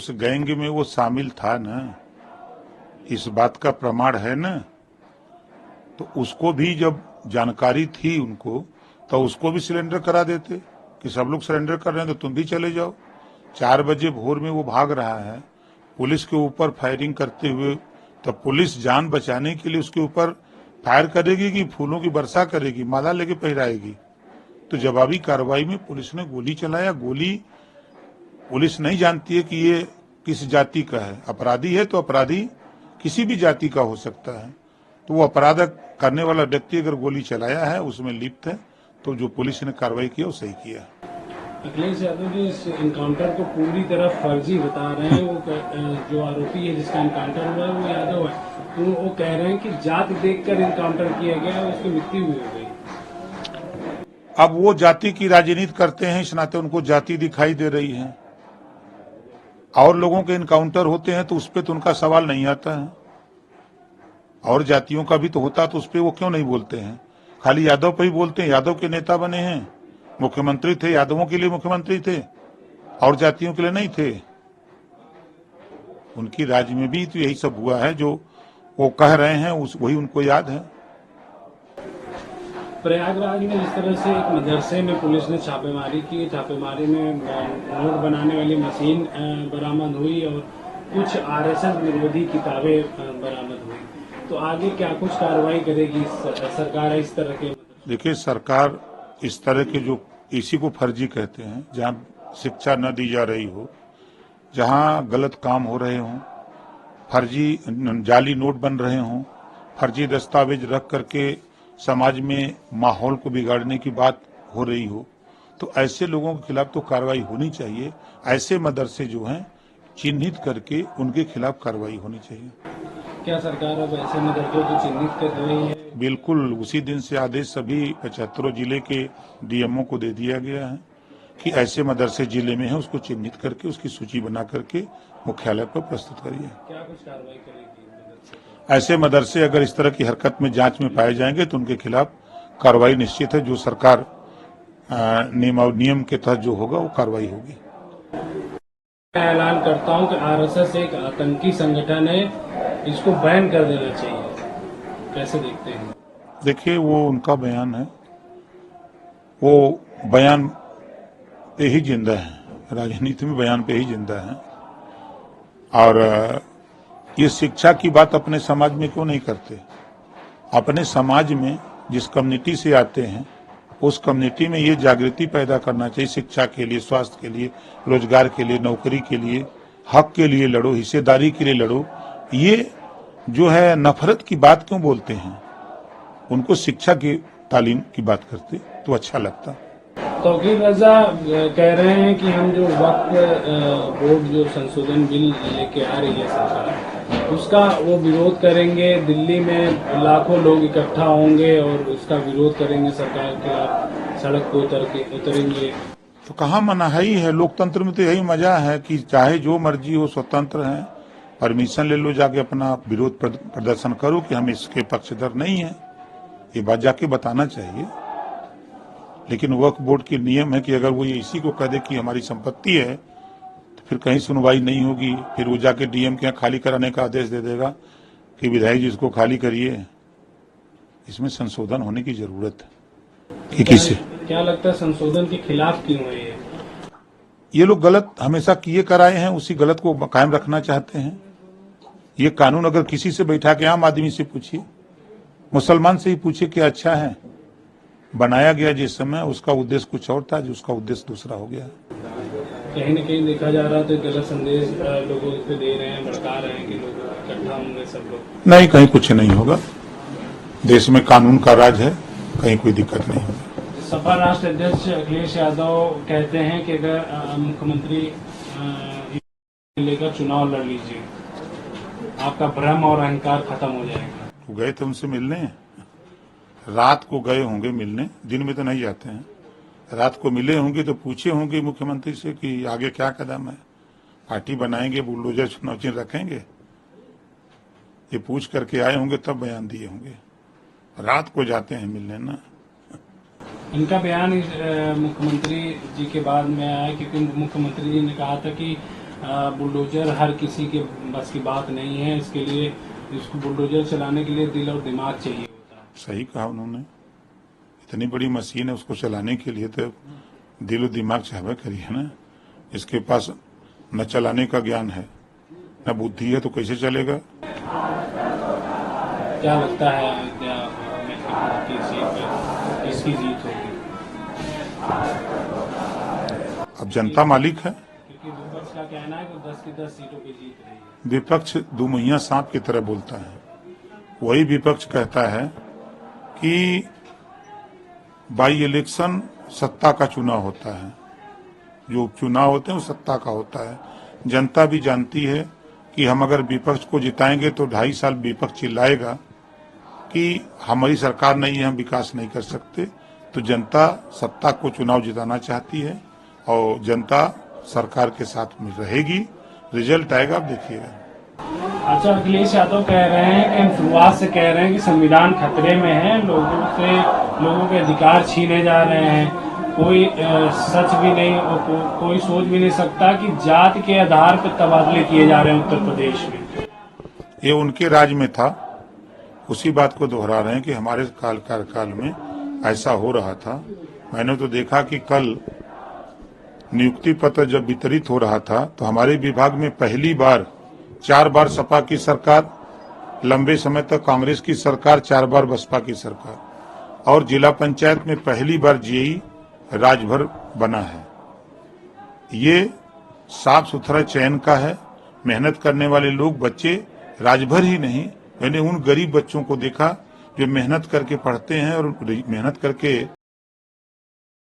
उस गैंग में वो शामिल था ना, इस बात का प्रमाण है ना। तो उसको भी जब जानकारी थी उनको, तो उसको भी सिलेंडर करा देते कि सब लोग सरेंडर कर रहे हैं तो तुम भी चले जाओ। 4 बजे भोर में वो भाग रहा है पुलिस के ऊपर फायरिंग करते हुए, तो पुलिस जान बचाने के लिए उसके ऊपर फायर करेगी कि फूलों की वर्षा करेगी, माला लेके पहराएगी? तो जवाबी कार्रवाई में पुलिस ने गोली चलाया। गोली पुलिस नहीं जानती है कि ये किस जाति का है। अपराधी है तो अपराधी किसी भी जाति का हो सकता है। तो वो अपराध करने वाला व्यक्ति अगर गोली चलाया है, उसमें लिप्त है, तो जो पुलिस ने कार्रवाई किया वो सही किया। अखिलेश यादव जी इस इनकाउंटर को पूरी तरह फर्जी बता रहे हैं। वो जो आरोपी है जिसका इनकाउंटर हुआ है वो यादव है, तो वो कह रहे हैं कि जात देखकर इनकाउंटर किया गया और उसकी मृत्यु हुई हो गई। अब वो जाति की राजनीति करते हैं, इस नाते उनको जाति दिखाई दे रही है। और लोगों के इनकाउंटर होते हैं तो उस पर तो उनका सवाल नहीं आता है। और जातियों का भी तो होता तो उस पर वो क्यों नहीं बोलते हैं? खाली यादव पे ही बोलते हैं। यादव के नेता बने हैं, मुख्यमंत्री थे, यादवों के लिए मुख्यमंत्री थे और जातियों के लिए नहीं थे। उनकी राज्य में भी तो यही सब हुआ है, जो वो कह रहे हैं वही उनको याद है। प्रयागराज में जिस तरह से एक मदरसे में पुलिस ने छापेमारी की, छापेमारी में नोट बनाने वाली मशीन बरामद हुई और कुछ आरएसएस विरोधी किताबें बरामद हुई, तो आगे क्या कुछ कार्रवाई करेगी सरकार इस तरह के? देखिए, सरकार इस तरह के जो इसी को फर्जी कहते हैं, जहां शिक्षा न दी जा रही हो, जहां गलत काम हो रहे हों, फर्जी जाली नोट बन रहे हों, फर्जी दस्तावेज रख करके समाज में माहौल को बिगाड़ने की बात हो रही हो, तो ऐसे लोगों के खिलाफ तो कार्रवाई होनी चाहिए। ऐसे मदरसे जो हैं चिन्हित करके उनके खिलाफ कार्रवाई होनी चाहिए। क्या सरकार अब ऐसे मदरसों को चिन्हित कर रही है? बिल्कुल, उसी दिन से आदेश सभी 75 जिले के डीएमओ को दे दिया गया है कि ऐसे मदरसे जिले में हैं उसको चिन्हित करके उसकी सूची बना करके मुख्यालय पर प्रस्तुत करिए। क्या कुछ कार्रवाई करेगी? ऐसे मदरसे अगर इस तरह की हरकत में जांच में पाए जाएंगे तो उनके खिलाफ कार्रवाई निश्चित है। जो सरकार नियम के तहत जो होगा वो कार्रवाई होगी। मैं ऐलान करता हूं कि आरएसएस एक आतंकी संगठन है, इसको बैन कर देना चाहिए। कैसे देखते हैं? देखिए, वो उनका बयान है, वो बयान पे ही जिंदा है, राजनीति में बयान पे ही जिंदा है। और ये शिक्षा की बात अपने समाज में क्यों नहीं करते? अपने समाज में जिस कम्युनिटी से आते हैं उस कम्युनिटी में ये जागृति पैदा करना चाहिए। शिक्षा के लिए, स्वास्थ्य के लिए, रोजगार के लिए, नौकरी के लिए, हक के लिए लड़ो, हिस्सेदारी के लिए लड़ो। ये जो है नफरत की बात क्यों बोलते हैं? उनको शिक्षा की तालीम की बात करते तो अच्छा लगता। तौकीर रजा कह रहे हैं कि हम जो वक्फ बोर्ड जो संशोधन बिल लेके आ रही है सरकार, उसका वो विरोध करेंगे। दिल्ली में लाखों लोग इकट्ठा होंगे और उसका विरोध करेंगे, सरकार के खिलाफ सड़क को उतरेंगे। तो कहाँ मनाही है? लोकतंत्र में तो यही मजा है कि चाहे जो मर्जी हो, स्वतंत्र है, परमिशन ले लो, जाके अपना विरोध प्रदर्शन करो कि हम इसके पक्षधर नहीं है। ये बात जाके बताना चाहिए। लेकिन वक्फ बोर्ड के नियम है कि अगर वो ये इसी को कह दे कि हमारी संपत्ति है तो फिर कहीं सुनवाई नहीं होगी। फिर वो जाके डीएम के यहाँ खाली कराने का आदेश दे देगा कि विधायक जी इसको खाली करिए। इसमें संशोधन होने की जरूरत है। किसी क्या लगता है संशोधन के खिलाफ क्यों है ये लोग? गलत हमेशा किए कराए हैं, उसी गलत को कायम रखना चाहते हैं। ये कानून अगर किसी से बैठा के, आम आदमी से पूछिए, मुसलमान से ही पूछिए कि अच्छा है। बनाया गया जिस समय उसका उद्देश्य कुछ और था, जिसका उद्देश्य दूसरा हो गया। कहीं न कहीं देखा जा रहा तो गलत संदेश लोगों को दे रहे हैं, भड़का रहे हैं कि लोग इकट्ठा होंगे सब लोग। नहीं, कहीं कुछ नहीं होगा। देश में कानून का राज है, कहीं कोई दिक्कत नहीं होगी। सपा राष्ट्र अध्यक्ष अखिलेश यादव कहते हैं कि अगर मुख्यमंत्री लेकर चुनाव लड़ लीजिए, आपका भ्रम और अहंकार खत्म हो जाएगा। वो गए थे उनसे मिलने, रात को गए होंगे मिलने, दिन में तो नहीं जाते हैं। रात को मिले होंगे तो पूछे होंगे मुख्यमंत्री से कि आगे क्या कदम है, पार्टी बनाएंगे, बुलडोजर चुनाव चिन्ह रखेंगे। ये पूछ करके आए होंगे तब बयान दिए होंगे। रात को जाते हैं मिलने ना। इनका बयान मुख्यमंत्री जी के बाद में आया क्योंकि मुख्यमंत्री जी ने कहा था कि बुलडोजर हर किसी के बस की बात नहीं है। इसके लिए इसको बुलडोजर चलाने के लिए दिल और दिमाग चाहिए होता है। सही कहा उन्होंने, इतनी बड़ी मशीन है, उसको चलाने के लिए तो दिल और दिमाग चाहवे करिए ना। इसके पास न चलाने का ज्ञान है न बुद्धि है तो कैसे चलेगा। क्या लगता है क्या की सीट पे किसकी जीत होगी? अब जनता मालिक है। क्योंकि विपक्ष का कहना है कि 10 की 10 सीटों पे जीत रही है। विपक्ष दुमुहिया सांप की तरह बोलता है। वही विपक्ष कहता है कि बाई इलेक्शन सत्ता का चुनाव होता है, जो उपचुनाव होते हैं वो सत्ता का होता है। जनता भी जानती है कि हम अगर विपक्ष को जिताएंगे तो 2.5 साल विपक्ष चिल्लाएगा कि हमारी सरकार नहीं है, हम विकास नहीं कर सकते। तो जनता सत्ता को चुनाव जिताना चाहती है और जनता सरकार के साथ में रहेगी। रिजल्ट आएगा, आप देखिएगा। अच्छा, अखिलेश यादव कह रहे हैं कि शुरुआत से कह रहे हैं कि संविधान खतरे में है, लोगों के अधिकार छीने जा रहे हैं। कोई सच भी नहीं और कोई सोच भी नहीं सकता कि जात के आधार पर तबादले किए जा रहे हैं उत्तर प्रदेश में। ये उनके राज में था, उसी बात को दोहरा रहे हैं कि हमारे कार्यकाल में ऐसा हो रहा था। मैंने तो देखा कि कल नियुक्ति पत्र जब वितरित हो रहा था तो हमारे विभाग में पहली बार 4 बार सपा की सरकार, लंबे समय तक कांग्रेस की सरकार, 4 बार बसपा की सरकार, और जिला पंचायत में पहली बार जेई राजभर बना है। ये साफ सुथरा चयन का है। मेहनत करने वाले लोग, बच्चे राजभर ही नहीं, मैंने उन गरीब बच्चों को देखा जो मेहनत करके पढ़ते हैं और मेहनत करके